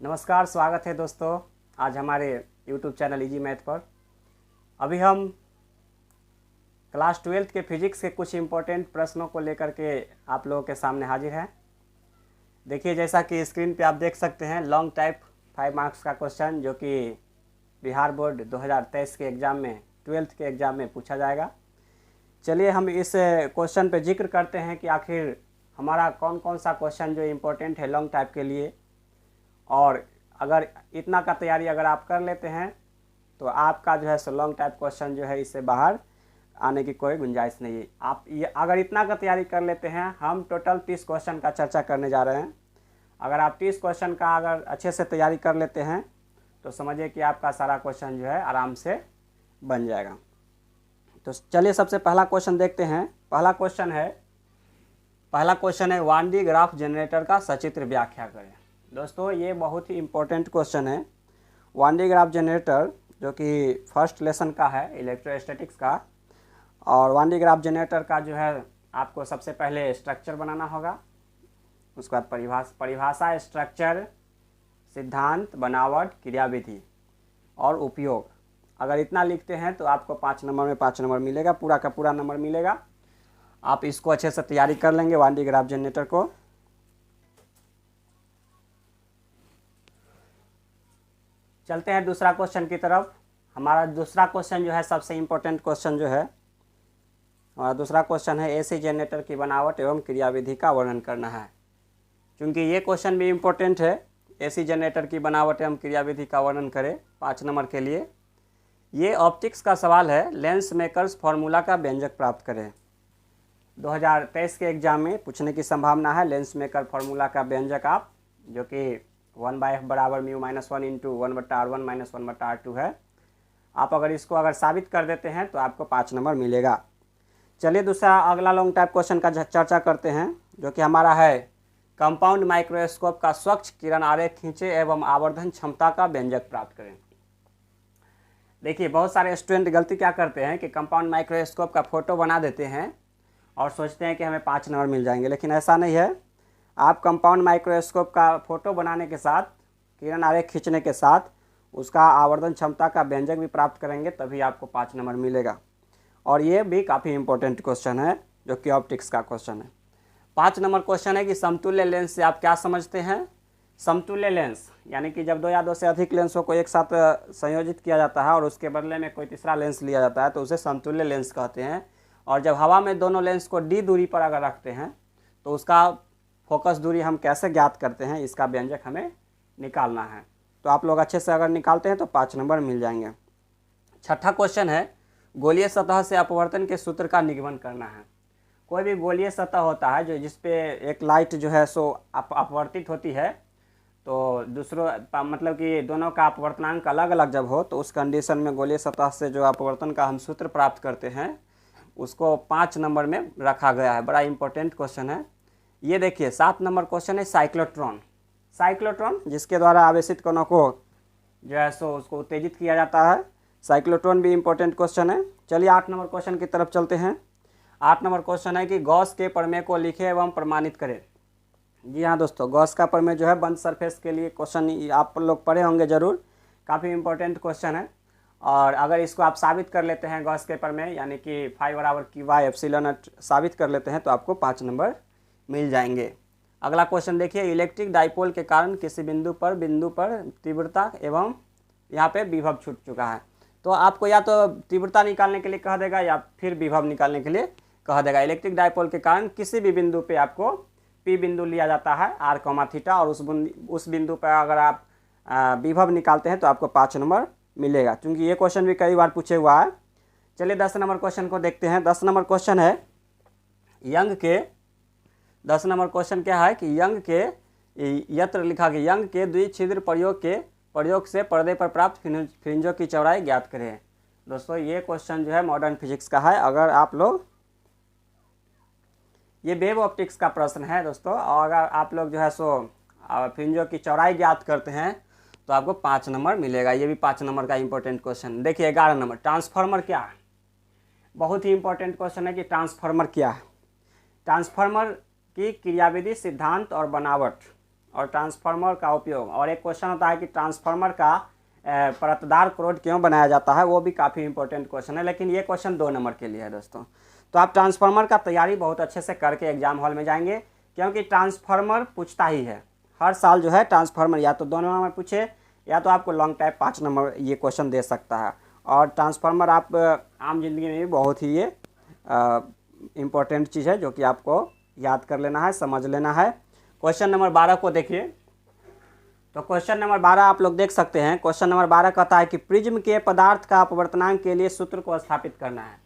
नमस्कार, स्वागत है दोस्तों आज हमारे YouTube चैनल इजी मैथ पर। अभी हम क्लास 12th के फिजिक्स के कुछ इम्पोर्टेंट प्रश्नों को लेकर के आप लोगों के सामने हाजिर हैं। देखिए, जैसा कि स्क्रीन पे आप देख सकते हैं, लॉन्ग टाइप 5 मार्क्स का क्वेश्चन जो कि बिहार बोर्ड 2023 के एग्ज़ाम में 12th के एग्ज़ाम में पूछा जाएगा। चलिए हम इस क्वेश्चन पे जिक्र करते हैं कि आखिर हमारा कौन कौन सा क्वेश्चन जो इम्पोर्टेंट है लॉन्ग टाइप के लिए, और अगर इतना का तैयारी अगर आप कर लेते हैं तो आपका जो है सो लॉन्ग टाइप क्वेश्चन जो है इससे बाहर आने की कोई गुंजाइश नहीं है। आप ये अगर इतना का तैयारी कर लेते हैं, हम टोटल 30 क्वेश्चन का चर्चा करने जा रहे हैं। अगर आप 30 क्वेश्चन का अगर अच्छे से तैयारी कर लेते हैं तो समझिए कि आपका सारा क्वेश्चन जो है आराम से बन जाएगा। तो चलिए सबसे पहला क्वेश्चन देखते हैं। पहला क्वेश्चन है 1D ग्राफ जनरेटर का सचित्र व्याख्या करें। दोस्तों, ये बहुत ही इम्पोर्टेंट क्वेश्चन है। 1D ग्राफ जनरेटर जो कि फर्स्ट लेसन का है इलेक्ट्रोस्टैटिक्स का, और 1D ग्राफ जनरेटर का जो है आपको सबसे पहले स्ट्रक्चर बनाना होगा, उसके बाद परिभाषा, स्ट्रक्चर, सिद्धांत, बनावट, क्रियाविधि और उपयोग। अगर इतना लिखते हैं तो आपको 5 नंबर में 5 नंबर मिलेगा, पूरा का पूरा नंबर मिलेगा। आप इसको अच्छे से तैयारी कर लेंगे 1D ग्राफ जनरेटर को। चलते हैं दूसरा क्वेश्चन की तरफ। हमारा दूसरा क्वेश्चन जो है सबसे इम्पोर्टेंट क्वेश्चन जो है, हमारा दूसरा क्वेश्चन है एसी जनरेटर की बनावट एवं क्रियाविधि का वर्णन करना है। क्योंकि ये क्वेश्चन भी इम्पोर्टेंट है, एसी जनरेटर की बनावट एवं क्रियाविधि का वर्णन करें 5 नंबर के लिए। ये ऑप्टिक्स का सवाल है। लेंस मेकर्स फार्मूला का व्यंजक प्राप्त करें। 2023 के एग्जाम में पूछने की संभावना है लेंस मेकर फार्मूला का व्यंजक आप, जो कि 1/f बराबर mu minus 1 into 1/r1 minus 1/r2 है। आप अगर इसको साबित कर देते हैं तो आपको 5 नंबर मिलेगा। चलिए दूसरा अगला लॉन्ग टाइप क्वेश्चन का चर्चा करते हैं, जो कि हमारा है कंपाउंड माइक्रोस्कोप का स्वच्छ किरण आरेख खींचे एवं आवर्धन क्षमता का व्यंजक प्राप्त करें। देखिए, बहुत सारे स्टूडेंट गलती क्या करते हैं कि कंपाउंड माइक्रोस्कोप का फोटो बना देते हैं और सोचते हैं कि हमें 5 नंबर मिल जाएंगे, लेकिन ऐसा नहीं है। आप कंपाउंड माइक्रोस्कोप का फोटो बनाने के साथ, किरण आरेख खींचने के साथ उसका आवर्धन क्षमता का व्यंजक भी प्राप्त करेंगे, तभी आपको 5 नंबर मिलेगा। और ये भी काफ़ी इंपॉर्टेंट क्वेश्चन है, जो कि ऑप्टिक्स का क्वेश्चन है। 5 नंबर क्वेश्चन है कि समतुल्य लेंस से आप क्या समझते हैं। समतुल्य लेंस यानी कि जब 2 या 2 से अधिक लेंसों को एक साथ संयोजित किया जाता है और उसके बदले में कोई तीसरा लेंस लिया जाता है तो उसे समतुल्य लेंस कहते हैं। और जब हवा में दोनों लेंस को d दूरी पर अगर रखते हैं तो उसका फोकस दूरी हम कैसे ज्ञात करते हैं, इसका व्यंजक हमें निकालना है। तो आप लोग अच्छे से अगर निकालते हैं तो 5 नंबर मिल जाएंगे। छठा क्वेश्चन है गोलीय सतह से अपवर्तन के सूत्र का निगमन करना है। कोई भी गोलीय सतह होता है जो जिसपे एक लाइट जो है सो अपवर्तित होती है, तो दूसरों मतलब कि दोनों का अपवर्तनांक अलग अलग जब हो तो उस कंडीशन में गोलीय सतह से जो अपवर्तन का हम सूत्र प्राप्त करते हैं उसको 5 नंबर में रखा गया है। बड़ा इंपॉर्टेंट क्वेश्चन है ये। देखिए 7 नंबर क्वेश्चन है साइक्लोट्रॉन। साइक्लोट्रॉन जिसके द्वारा आवेशित कणों को जो है सो उसको उत्तेजित किया जाता है। साइक्लोट्रॉन भी इंपॉर्टेंट क्वेश्चन है। चलिए 8 नंबर क्वेश्चन की तरफ चलते हैं। 8 नंबर क्वेश्चन है कि गॉस के प्रमेय को लिखे एवं प्रमाणित करें। जी हाँ दोस्तों, गॉस का प्रमेय जो है बंद सरफेस के लिए क्वेश्चन आप लोग पढ़े होंगे जरूर, काफ़ी इंपॉर्टेंट क्वेश्चन है। और अगर इसको आप साबित कर लेते हैं गॉस के प्रमेय यानी कि फाई बराबर QY एप्सिलॉन नॉट साबित कर लेते हैं तो आपको 5 नंबर मिल जाएंगे। अगला क्वेश्चन देखिए, इलेक्ट्रिक डाइपोल के कारण किसी बिंदु पर तीव्रता एवं यहाँ पे विभव छूट चुका है। तो आपको या तो तीव्रता निकालने के लिए कह देगा या फिर विभव निकालने के लिए कह देगा। इलेक्ट्रिक डाइपोल के कारण किसी भी बिंदु पे आपको P बिंदु लिया जाता है r, थीटा, और उस बिंदु पर अगर आप विभव निकालते हैं तो आपको 5 नंबर मिलेगा, क्योंकि ये क्वेश्चन भी कई बार पूछे हुआ है। चलिए 10 नंबर क्वेश्चन को देखते हैं। 10 नंबर क्वेश्चन है यंग के 10 नंबर क्वेश्चन क्या है कि यंग के यत्र लिखा गया यंग के द्विछिद्र प्रयोग से पर्दे पर प्राप्त फ्रिंजों की चौड़ाई ज्ञात करें। दोस्तों ये क्वेश्चन जो है मॉडर्न फिजिक्स का है। अगर आप लोग ये वेव ऑप्टिक्स का प्रश्न है दोस्तों, और अगर आप लोग जो है सो फ्रिंजों की चौड़ाई ज्ञात करते हैं तो आपको 5 नंबर मिलेगा। ये भी 5 नंबर का इंपॉर्टेंट क्वेश्चन। देखिए 11 नंबर ट्रांसफार्मर क्या है। बहुत ही इंपॉर्टेंट क्वेश्चन है कि ट्रांसफार्मर क्या है। ट्रांसफार्मर की क्रियाविधि, सिद्धांत और बनावट और ट्रांसफार्मर का उपयोग, और एक क्वेश्चन होता है कि ट्रांसफार्मर का परतदार क्रोड क्यों बनाया जाता है, वो भी काफ़ी इंपॉर्टेंट क्वेश्चन है, लेकिन ये क्वेश्चन 2 नंबर के लिए है दोस्तों। तो आप ट्रांसफार्मर का तैयारी बहुत अच्छे से करके एग्जाम हॉल में जाएंगे, क्योंकि ट्रांसफार्मर पूछता ही है हर साल जो है ट्रांसफार्मर, या तो 2 नंबर पूछे या तो आपको लॉन्ग टाइप 5 नंबर ये क्वेश्चन दे सकता है। और ट्रांसफार्मर आप आम जिंदगी में भी बहुत ही ये इम्पोर्टेंट चीज़ है जो कि आपको याद कर लेना है, समझ लेना है। क्वेश्चन नंबर 12 को देखिए। तो क्वेश्चन नंबर 12 आप लोग देख सकते हैं। क्वेश्चन नंबर 12 कहता है कि प्रिज्म के पदार्थ का अपवर्तनांक के लिए सूत्र को स्थापित करना है।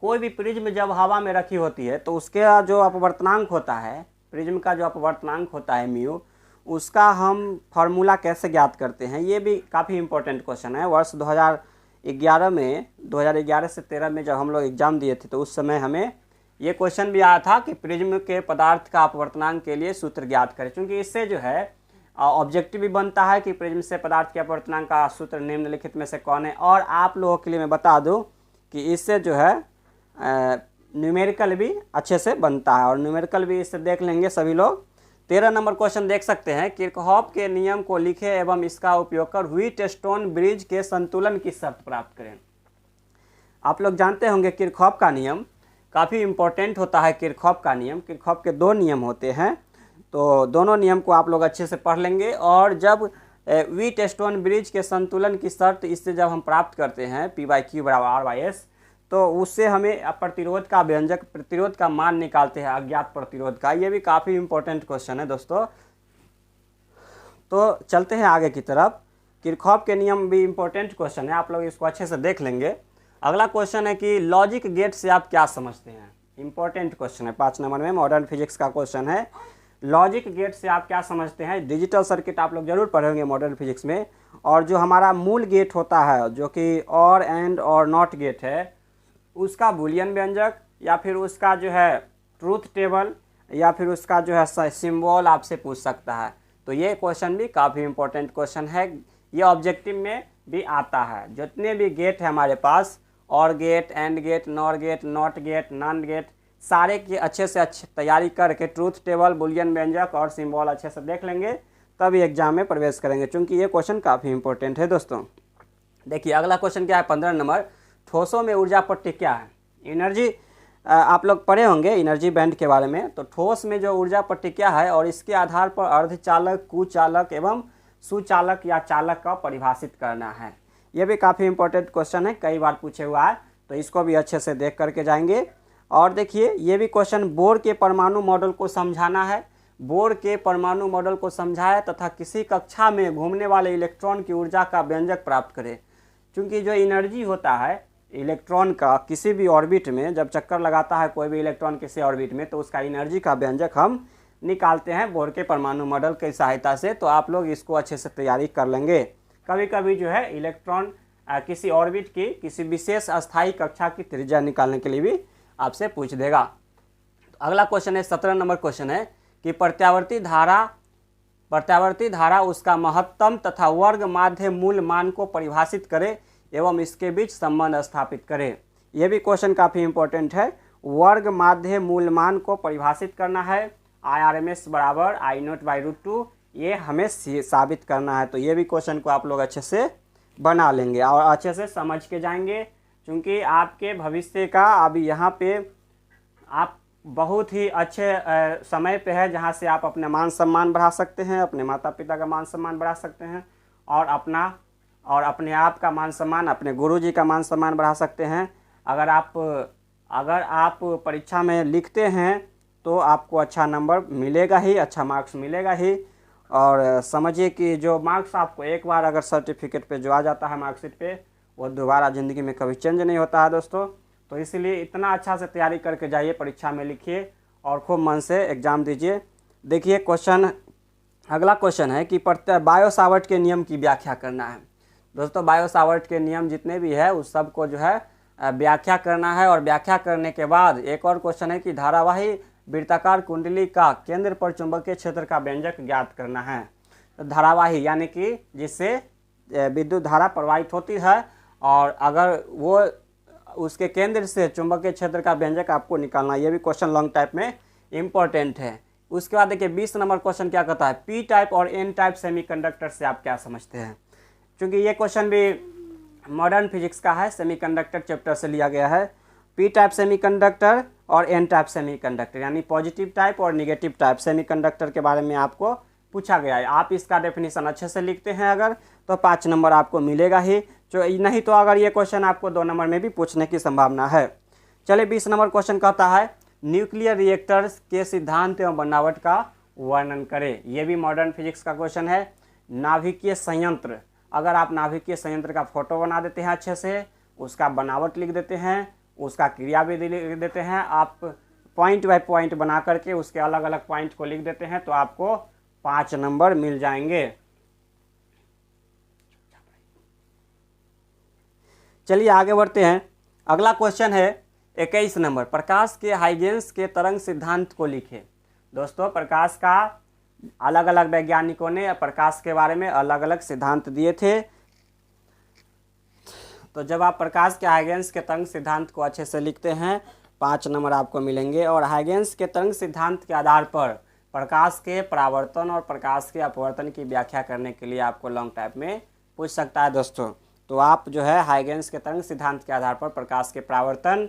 कोई भी प्रिज्म जब हवा में रखी होती है तो उसका जो अपवर्तनांक होता है, प्रिज्म का जो अपवर्तनांक होता है म्यू, उसका हम फार्मूला कैसे ज्ञात करते हैं, ये भी काफ़ी इंपॉर्टेंट क्वेश्चन है। वर्ष 2011 में 2011 से 13 में जब हम लोग एग्ज़ाम दिए थे तो उस समय हमें ये क्वेश्चन भी आया था कि प्रिज्म के पदार्थ का अपवर्तनांक के लिए सूत्र ज्ञात करें, क्योंकि इससे जो है ऑब्जेक्टिव भी बनता है कि प्रिज्म से पदार्थ के अपवर्तनांक का सूत्र निम्नलिखित में से कौन है। और आप लोगों के लिए मैं बता दूं कि इससे जो है न्यूमेरिकल भी अच्छे से बनता है, और न्यूमेरिकल भी इससे देख लेंगे सभी लोग। 13 नंबर क्वेश्चन देख सकते हैं। किरचॉफ के नियम को लिखे एवं इसका उपयोग कर व्हीटस्टोन ब्रिज के संतुलन की शर्त प्राप्त करें। आप लोग जानते होंगे किरचॉफ का नियम काफ़ी इंपॉर्टेंट होता है। किरचॉफ का नियम, किरचॉफ के 2 नियम होते हैं, तो दोनों नियम को आप लोग अच्छे से पढ़ लेंगे। और जब व्हीटस्टोन ब्रिज के संतुलन की शर्त इससे जब हम प्राप्त करते हैं P/Q = R/S, तो उससे हमें प्रतिरोध का व्यंजक, प्रतिरोध का मान निकालते हैं, अज्ञात प्रतिरोध का। ये भी काफ़ी इंपॉर्टेंट क्वेश्चन है दोस्तों। तो चलते हैं आगे की तरफ। किरचॉफ के नियम भी इंपॉर्टेंट क्वेश्चन है, आप लोग इसको अच्छे से देख लेंगे। अगला क्वेश्चन है कि लॉजिक गेट से आप क्या समझते हैं। इंपॉर्टेंट क्वेश्चन है, 5 नंबर में मॉडर्न फिजिक्स का क्वेश्चन है। लॉजिक गेट से आप क्या समझते हैं। डिजिटल सर्किट आप लोग जरूर पढ़ेंगे मॉडर्न फिजिक्स में। और जो हमारा मूल गेट होता है जो कि और एंड और नॉट गेट है, उसका बूलियन व्यंजक या फिर उसका जो है ट्रूथ टेबल या फिर उसका जो है सिंबल आपसे पूछ सकता है। तो ये क्वेश्चन भी काफ़ी इंपॉर्टेंट क्वेश्चन है, ये ऑब्जेक्टिव में भी आता है। जितने भी गेट है हमारे पास, or gate, and gate, nor gate, not gate, nand gate, सारे की अच्छे से अच्छी तैयारी करके ट्रूथ टेबल, बुलियन व्यंजक और सिंबल अच्छे से देख लेंगे, तभी एग्जाम में प्रवेश करेंगे, क्योंकि ये क्वेश्चन काफ़ी इंपॉर्टेंट है दोस्तों। देखिए अगला क्वेश्चन क्या है, 15 नंबर। ठोसों में ऊर्जा पट्टी क्या है। एनर्जी आप लोग पढ़े होंगे एनर्जी बैंड के बारे में। तो ठोस में जो ऊर्जा पट्टी क्या है और इसके आधार पर अर्धचालक, कुचालक एवं सुचालक या चालक का परिभाषित करना है। ये भी काफ़ी इंपॉर्टेंट क्वेश्चन है, कई बार पूछे हुआ है, तो इसको भी अच्छे से देख करके जाएंगे। और देखिए ये भी क्वेश्चन, बोर के परमाणु मॉडल को समझाना है। बोर के परमाणु मॉडल को समझाए तथा किसी कक्षा में घूमने वाले इलेक्ट्रॉन की ऊर्जा का व्यंजक प्राप्त करें। क्योंकि जो एनर्जी होता है इलेक्ट्रॉन का किसी भी ऑर्बिट में, जब चक्कर लगाता है कोई भी इलेक्ट्रॉन किसी ऑर्बिट में, तो उसका एनर्जी का व्यंजक हम निकालते हैं बोर के परमाणु मॉडल की सहायता से। तो आप लोग इसको अच्छे से तैयारी कर लेंगे। कभी कभी जो है इलेक्ट्रॉन किसी ऑर्बिट की किसी विशेष अस्थायी कक्षा की त्रिज्या निकालने के लिए भी आपसे पूछ देगा। तो अगला क्वेश्चन है, 17 नंबर क्वेश्चन है कि प्रत्यावर्ती धारा उसका महत्तम तथा वर्ग माध्य मूल मान को परिभाषित करे एवं इसके बीच संबंध स्थापित करे। यह भी क्वेश्चन काफ़ी इंपॉर्टेंट है। वर्ग माध्य मूल मान को परिभाषित करना है। IRMS = I0/√2, ये हमें साबित करना है। तो ये भी क्वेश्चन को आप लोग अच्छे से बना लेंगे और अच्छे से समझ के जाएंगे, क्योंकि आपके भविष्य का अभी यहाँ पे आप बहुत ही अच्छे समय पे है, जहाँ से आप अपने मान सम्मान बढ़ा सकते हैं, अपने माता पिता का मान सम्मान बढ़ा सकते हैं, और अपने आप का मान सम्मान, अपने गुरुजी का मान सम्मान बढ़ा सकते हैं। अगर आप परीक्षा में लिखते हैं तो आपको अच्छा नंबर मिलेगा ही, अच्छा मार्क्स मिलेगा ही। और समझिए कि जो मार्क्स आपको एक बार अगर सर्टिफिकेट पे जो आ जाता है मार्कशीट पे, वो दोबारा ज़िंदगी में कभी चेंज नहीं होता है दोस्तों। तो इसलिए इतना अच्छा से तैयारी करके जाइए, परीक्षा में लिखिए और खूब मन से एग्ज़ाम दीजिए। देखिए क्वेश्चन, अगला क्वेश्चन है कि बायो-सावर्ट के नियम की व्याख्या करना है। दोस्तों बायो-सावर्ट के नियम जितने भी है उस सब को जो है व्याख्या करना है। और व्याख्या करने के बाद एक और क्वेश्चन है कि धारावाही वृत्ताकार कुंडली का केंद्र पर चुंबकीय क्षेत्र का व्यंजक ज्ञात करना है। तो धारावाही यानी कि जिससे विद्युत धारा प्रवाहित होती है, और अगर वो उसके केंद्र से चुंबकीय क्षेत्र का व्यंजक आपको निकालना। ये भी क्वेश्चन लॉन्ग टाइप में इम्पोर्टेंट है। उसके बाद देखिए 20 नंबर क्वेश्चन क्या कहता है, पी टाइप और एन टाइप सेमीकंडक्टर से आप क्या समझते हैं। क्योंकि ये क्वेश्चन भी मॉडर्न फिजिक्स का है, सेमीकंडक्टर चैप्टर से लिया गया है। पी टाइप सेमीकंडक्टर और एन टाइप सेमीकंडक्टर यानी पॉजिटिव टाइप और निगेटिव टाइप सेमीकंडक्टर के बारे में आपको पूछा गया है। आप इसका डेफिनेशन अच्छे से लिखते हैं अगर तो 5 नंबर आपको मिलेगा ही, जो नहीं तो अगर ये क्वेश्चन आपको 2 नंबर में भी पूछने की संभावना है। चलिए 20 नंबर क्वेश्चन कहता है न्यूक्लियर रिएक्टर्स के सिद्धांत एवं बनावट का वर्णन करें। ये भी मॉडर्न फिजिक्स का क्वेश्चन है। नाभिकीय संयंत्र, अगर आप नाभिकीय संयंत्र का फोटो बना देते हैं अच्छे से, उसका बनावट लिख देते हैं, उसका क्रियाविधि लिख देते हैं, आप पॉइंट बाय पॉइंट बना करके उसके अलग अलग पॉइंट को लिख देते हैं तो आपको 5 नंबर मिल जाएंगे। चलिए आगे बढ़ते हैं। अगला क्वेश्चन है 21 नंबर, प्रकाश के हाइगेंस के तरंग सिद्धांत को लिखें। दोस्तों प्रकाश का अलग अलग वैज्ञानिकों ने प्रकाश के बारे में अलग अलग सिद्धांत दिए थे। तो जब आप प्रकाश के हाइगेंस के तरंग सिद्धांत को अच्छे से लिखते हैं 5 नंबर आपको मिलेंगे। और हाइगेंस के तरंग सिद्धांत के आधार पर प्रकाश के परावर्तन और प्रकाश के अपवर्तन की व्याख्या करने के लिए आपको लॉन्ग टाइप में पूछ सकता है दोस्तों। तो आप जो है हाइगेंस के तरंग सिद्धांत के आधार पर प्रकाश के परावर्तन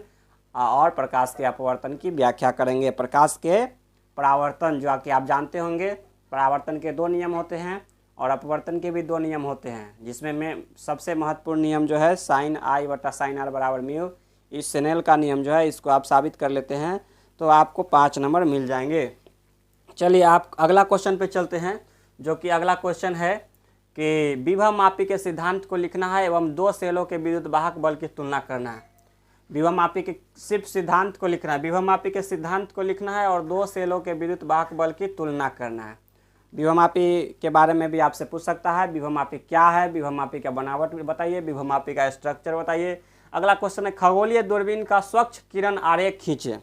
और प्रकाश के अपवर्तन की व्याख्या करेंगे। प्रकाश के परावर्तन जो कि आप जानते होंगे, परावर्तन के 2 नियम होते हैं और अपवर्तन के भी 2 नियम होते हैं, जिसमें में सबसे महत्वपूर्ण नियम जो है साइन आई बटा साइन आर बराबर म्यू, इस स्नेल का नियम जो है इसको आप साबित कर लेते हैं तो आपको 5 नंबर मिल जाएंगे। चलिए आप अगला क्वेश्चन पे चलते हैं, जो कि अगला क्वेश्चन है कि विभव मापी के सिद्धांत को लिखना है एवं 2 सेलों के विद्युत वाहक बल की तुलना करना है। विभव मापी के सिर्फ सिद्धांत को लिखना है, विभव मापी के सिद्धांत को लिखना है और 2 सेलों के विद्युत वाहक बल की तुलना करना है। विभव मापी के बारे में भी आपसे पूछ सकता है, विभव मापी क्या है, विभव मापी का बनावट बताइए, विभव मापी का स्ट्रक्चर बताइए। अगला क्वेश्चन है खगोलीय दूरबीन का स्वच्छ किरण आरेख खींचे।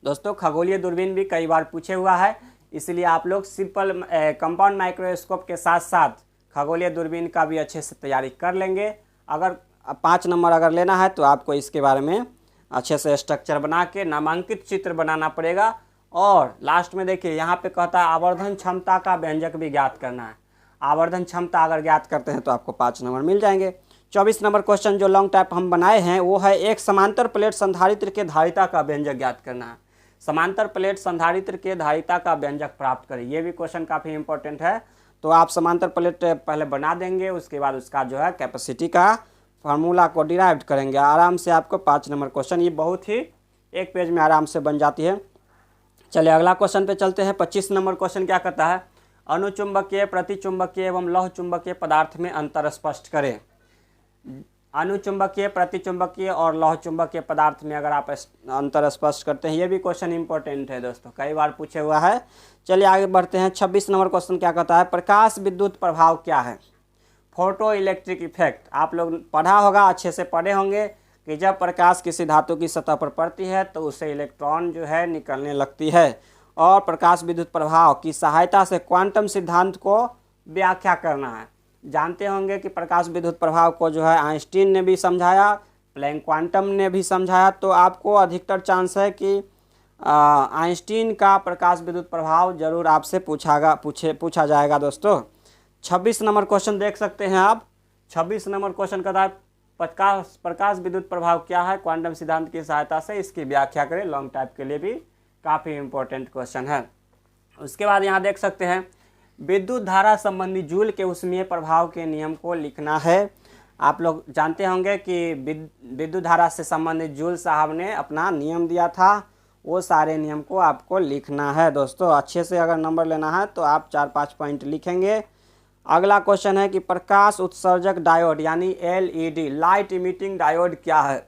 दोस्तों खगोलीय दूरबीन भी कई बार पूछे हुआ है, इसलिए आप लोग सिंपल कंपाउंड माइक्रोस्कोप के साथ साथ खगोलीय दूरबीन का भी अच्छे से तैयारी कर लेंगे। अगर 5 नंबर अगर लेना है तो आपको इसके बारे में अच्छे से स्ट्रक्चर बना के नामांकित चित्र बनाना पड़ेगा। और लास्ट में देखिए यहाँ पे कहता है आवर्धन क्षमता का व्यंजक भी ज्ञात करना है। आवर्धन क्षमता अगर ज्ञात करते हैं तो आपको 5 नंबर मिल जाएंगे। 24 नंबर क्वेश्चन जो लॉन्ग टाइप हम बनाए हैं वो है एक समांतर प्लेट संधारित्र के धारिता का व्यंजक ज्ञात करना है। समांतर प्लेट संधारित्र के धारिता का व्यंजक प्राप्त करें, ये भी क्वेश्चन काफ़ी इंपॉर्टेंट है। तो आप समांतर प्लेट पहले बना देंगे, उसके बाद उसका जो है कैपेसिटी का फार्मूला को डिराइव करेंगे, आराम से आपको 5 नंबर क्वेश्चन ये बहुत ही एक पेज में आराम से बन जाती है। चलिए अगला क्वेश्चन पे चलते हैं। 25 नंबर क्वेश्चन क्या कहता है, अनुचुंबकीय प्रतिचुंबकीय एवं लौह चुंबकीय पदार्थ में अंतर स्पष्ट करें। अनुचुंबकीय प्रतिचुंबकीय और लौह चुंबकीय पदार्थ में अगर आप अंतर स्पष्ट करते हैं, ये भी क्वेश्चन इंपॉर्टेंट है दोस्तों, कई बार पूछे हुआ है। चलिए आगे बढ़ते हैं। 26 नंबर क्वेश्चन क्या कहता है, प्रकाश विद्युत प्रभाव क्या है। फोटो इलेक्ट्रिक इफेक्ट आप लोग पढ़ा होगा, अच्छे से पढ़े होंगे कि जब प्रकाश किसी धातु की सतह पर पड़ती है तो उससे इलेक्ट्रॉन जो है निकलने लगती है। और प्रकाश विद्युत प्रभाव की सहायता से क्वांटम सिद्धांत को व्याख्या करना है। जानते होंगे कि प्रकाश विद्युत प्रभाव को जो है आइंस्टीन ने भी समझाया, प्लैंक क्वांटम ने भी समझाया। तो आपको अधिकतर चांस है कि आइंस्टीन का प्रकाश विद्युत प्रभाव जरूर आपसे पूछा जाएगा दोस्तों। 26 नंबर क्वेश्चन देख सकते हैं आप। 26 नंबर क्वेश्चन कहता है प्रकाश विद्युत प्रभाव क्या है, क्वांटम सिद्धांत की सहायता से इसकी व्याख्या करें। लॉन्ग टाइप के लिए भी काफ़ी इंपॉर्टेंट क्वेश्चन है। उसके बाद यहाँ देख सकते हैं विद्युत धारा संबंधी जूल के ऊष्मीय प्रभाव के नियम को लिखना है। आप लोग जानते होंगे कि विद्युत धारा से संबंधित जूल साहब ने अपना नियम दिया था, वो सारे नियम को आपको लिखना है दोस्तों। अच्छे से अगर नंबर लेना है तो आप 4-5 पॉइंट लिखेंगे। अगला क्वेश्चन है कि प्रकाश उत्सर्जक डायोड यानी LED लाइट इमिटिंग डायोड क्या है।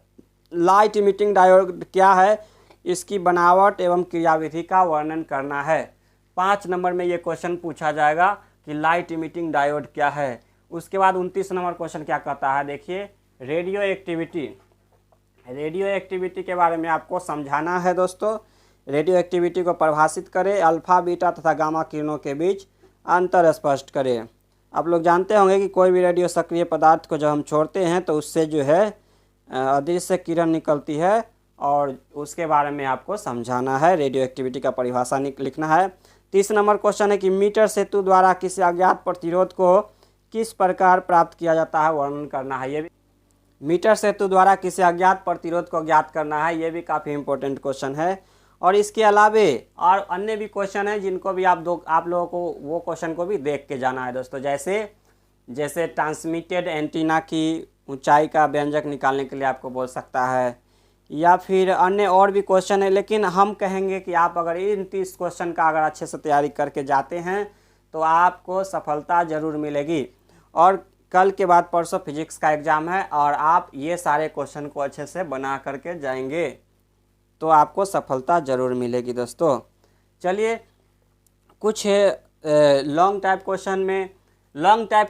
लाइट इमिटिंग डायोड क्या है, इसकी बनावट एवं क्रियाविधि का वर्णन करना है। 5 नंबर में ये क्वेश्चन पूछा जाएगा कि लाइट इमिटिंग डायोड क्या है। उसके बाद 29 नंबर क्वेश्चन क्या कहता है, देखिए रेडियो एक्टिविटी के बारे में आपको समझाना है दोस्तों। रेडियो एक्टिविटी को परिभाषित करें, अल्फा बीटा तथा गामा किरणों के बीच अंतर स्पष्ट करें। आप लोग जानते होंगे कि कोई भी रेडियो सक्रिय पदार्थ को जब हम छोड़ते हैं तो उससे जो है अदृश्य किरण निकलती है और उसके बारे में आपको समझाना है। रेडियो एक्टिविटी का परिभाषा लिखना है। 30 नंबर क्वेश्चन है कि मीटर सेतु द्वारा किसी अज्ञात प्रतिरोध को किस प्रकार प्राप्त किया जाता है, वर्णन करना है। ये भी मीटर सेतु द्वारा किसी अज्ञात प्रतिरोध को ज्ञात करना है, ये भी काफ़ी इंपॉर्टेंट क्वेश्चन है। और इसके अलावे और अन्य भी क्वेश्चन है जिनको भी आप लोगों को वो क्वेश्चन को भी देख के जाना है दोस्तों। जैसे ट्रांसमिटेड एंटीना की ऊंचाई का व्यंजक निकालने के लिए आपको बोल सकता है, या फिर अन्य और भी क्वेश्चन है। लेकिन हम कहेंगे कि आप अगर इन 30 क्वेश्चन का अगर अच्छे से तैयारी करके जाते हैं तो आपको सफलता ज़रूर मिलेगी। और कल के बाद परसों फिजिक्स का एग्ज़ाम है और आप ये सारे क्वेश्चन को अच्छे से बना करके जाएंगे तो आपको सफलता ज़रूर मिलेगी दोस्तों। चलिए कुछ लॉन्ग टाइप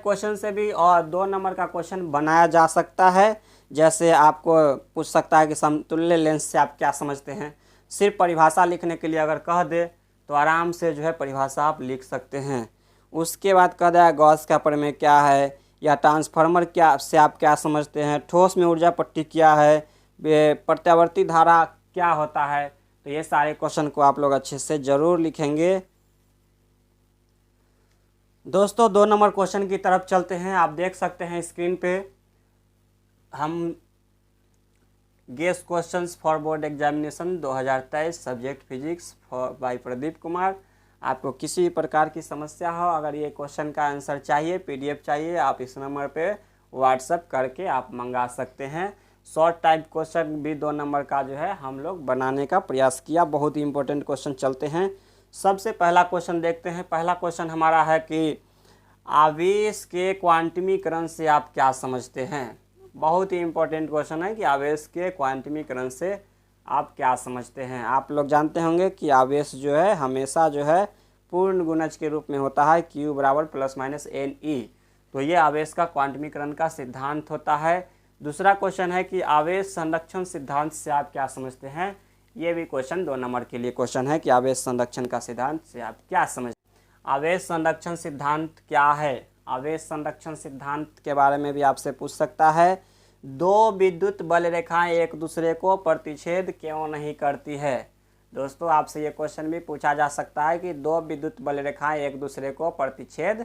क्वेश्चन से भी और 2 नंबर का क्वेश्चन बनाया जा सकता है। जैसे आपको पूछ सकता है कि समतुल्य लेंस से आप क्या समझते हैं। सिर्फ परिभाषा लिखने के लिए अगर कह दे तो आराम से जो है परिभाषा आप लिख सकते हैं। उसके बाद कह दिया गॉस का प्रमेय क्या है, या ट्रांसफार्मर क्या से आप क्या समझते हैं, ठोस में ऊर्जा पट्टी क्या है, प्रत्यावर्ती धारा क्या होता है। तो ये सारे क्वेश्चन को आप लोग अच्छे से ज़रूर लिखेंगे दोस्तों। 2 नंबर क्वेश्चन की तरफ चलते हैं। आप देख सकते हैं स्क्रीन पे हम guest questions for board examination 2023 subject physics bye Pradeep Kumar. आपको किसी भी प्रकार की समस्या हो, अगर ये क्वेश्चन का आंसर चाहिए, PDF चाहिए, आप इस नंबर पे व्हाट्सएप करके आप मंगा सकते हैं। शॉर्ट टाइप क्वेश्चन भी 2 नंबर का जो है हम लोग बनाने का प्रयास किया। बहुत ही इंपॉर्टेंट क्वेश्चन चलते हैं। सबसे पहला क्वेश्चन देखते हैं। पहला क्वेश्चन हमारा है कि आवेश के क्वांटमीकरण से आप क्या समझते हैं। बहुत ही इंपॉर्टेंट क्वेश्चन है कि आवेश के क्वांटमीकरण से आप क्या समझते हैं। आप लोग जानते होंगे कि आवेश जो है हमेशा जो है पूर्ण गुणज के रूप में होता है, Q बराबर ±NE। तो ये आवेश का क्वांटमीकरण का सिद्धांत होता है। दूसरा क्वेश्चन है कि आवेश संरक्षण सिद्धांत से आप क्या समझते हैं। ये भी क्वेश्चन 2 नंबर के लिए क्वेश्चन है कि आवेश संरक्षण का सिद्धांत से आप क्या समझते हैं। आवेश संरक्षण सिद्धांत क्या है। आवेश संरक्षण सिद्धांत के बारे में भी आपसे पूछ सकता है। 2 विद्युत बल रेखाएं एक दूसरे को प्रतिच्छेद क्यों नहीं करती है। दोस्तों आपसे ये क्वेश्चन भी पूछा जा सकता है कि 2 विद्युत बल रेखाएं एक दूसरे को प्रतिच्छेद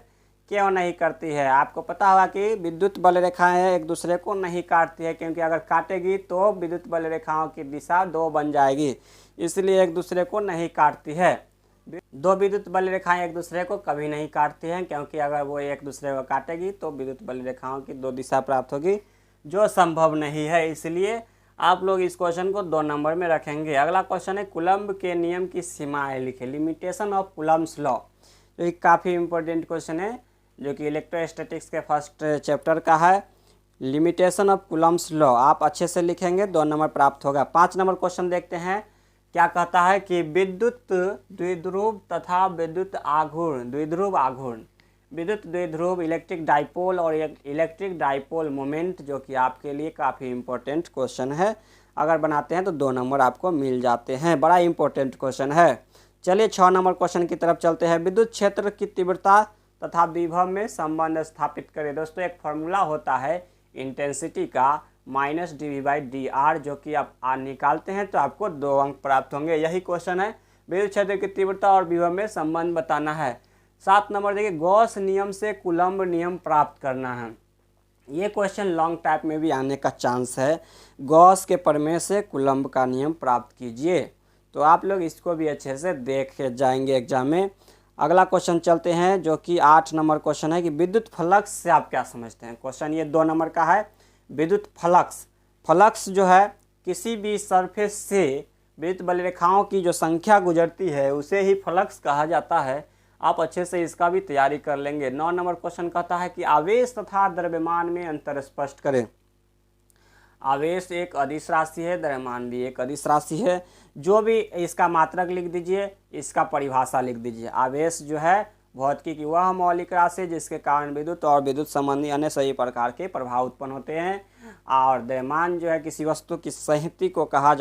क्यों नहीं करती है। आपको पता होगा कि विद्युत बल रेखाएं एक दूसरे को नहीं काटती है, क्योंकि अगर काटेगी तो विद्युत बल रेखाओं की दिशा 2 बन जाएगी, इसलिए एक दूसरे को नहीं काटती है। 2 विद्युत बल रेखाएं एक दूसरे को कभी नहीं काटती हैं, क्योंकि अगर वो एक दूसरे को काटेगी तो विद्युत बल रेखाओं की 2 दिशा प्राप्त होगी, जो संभव नहीं है। इसलिए आप लोग इस क्वेश्चन को 2 नंबर में रखेंगे। अगला क्वेश्चन है कुलम्ब के नियम की सीमाएं लिखें। लिमिटेशन ऑफ कुलम्ब्स लॉ, जो एक काफ़ी इंपॉर्टेंट क्वेश्चन है, जो कि इलेक्ट्रोस्टैटिक्स के फर्स्ट चैप्टर का है। लिमिटेशन ऑफ कुलम्ब्स लॉ आप अच्छे से लिखेंगे, 2 नंबर प्राप्त होगा। 5 नंबर क्वेश्चन देखते हैं। क्या कहता है कि विद्युत द्विध्रुव तथा विद्युत आघूर्ण, विद्युत द्विध्रुव इलेक्ट्रिक डाइपोल और इलेक्ट्रिक डाइपोल मोमेंट, जो कि आपके लिए काफ़ी इंपॉर्टेंट क्वेश्चन है। अगर बनाते हैं तो 2 नंबर आपको मिल जाते हैं। बड़ा इंपॉर्टेंट क्वेश्चन है। चलिए 6 नंबर क्वेश्चन की तरफ चलते हैं। विद्युत क्षेत्र की तीव्रता तथा विभव में संबंध स्थापित करें। दोस्तों एक फार्मूला होता है इंटेंसिटी का -dV/dr, जो कि आप निकालते हैं तो आपको 2 अंक प्राप्त होंगे। यही क्वेश्चन है, विद्युत क्षेत्र की तीव्रता और विभव में संबंध बताना है। 7 नंबर देखिए, गॉस नियम से कुलम्ब नियम प्राप्त करना है। ये क्वेश्चन लॉन्ग टाइप में भी आने का चांस है। गॉस के प्रमेय से कुलम्ब का नियम प्राप्त कीजिए। तो आप लोग इसको भी अच्छे से देख जाएंगे एग्जाम में। अगला क्वेश्चन चलते हैं, जो कि 8 नंबर क्वेश्चन है कि विद्युत फ्लक्स से आप क्या समझते हैं। क्वेश्चन ये 2 नंबर का है। विद्युत फ्लक्स जो है किसी भी सरफेस से विद्युत बल रेखाओं की जो संख्या गुजरती है उसे ही फ्लक्स कहा जाता है। आप अच्छे से इसका भी तैयारी कर लेंगे। 9 नंबर क्वेश्चन कहता है कि आवेश तथा द्रव्यमान में अंतर स्पष्ट करें। आवेश एक अदिश राशि है, द्रव्यमान भी एक अदिश राशि है। जो भी इसका मात्रक लिख दीजिए, इसका परिभाषा लिख दीजिए। आवेश जो है भौतिकी की वह मौलिक राशि जिसके कारण विद्युत और विद्युत संबंधी अन्य सभी प्रकार के प्रभाव उत्पन्न होते हैं। और द्रव्यमान जो है किसी वस्तु की संहति को कहा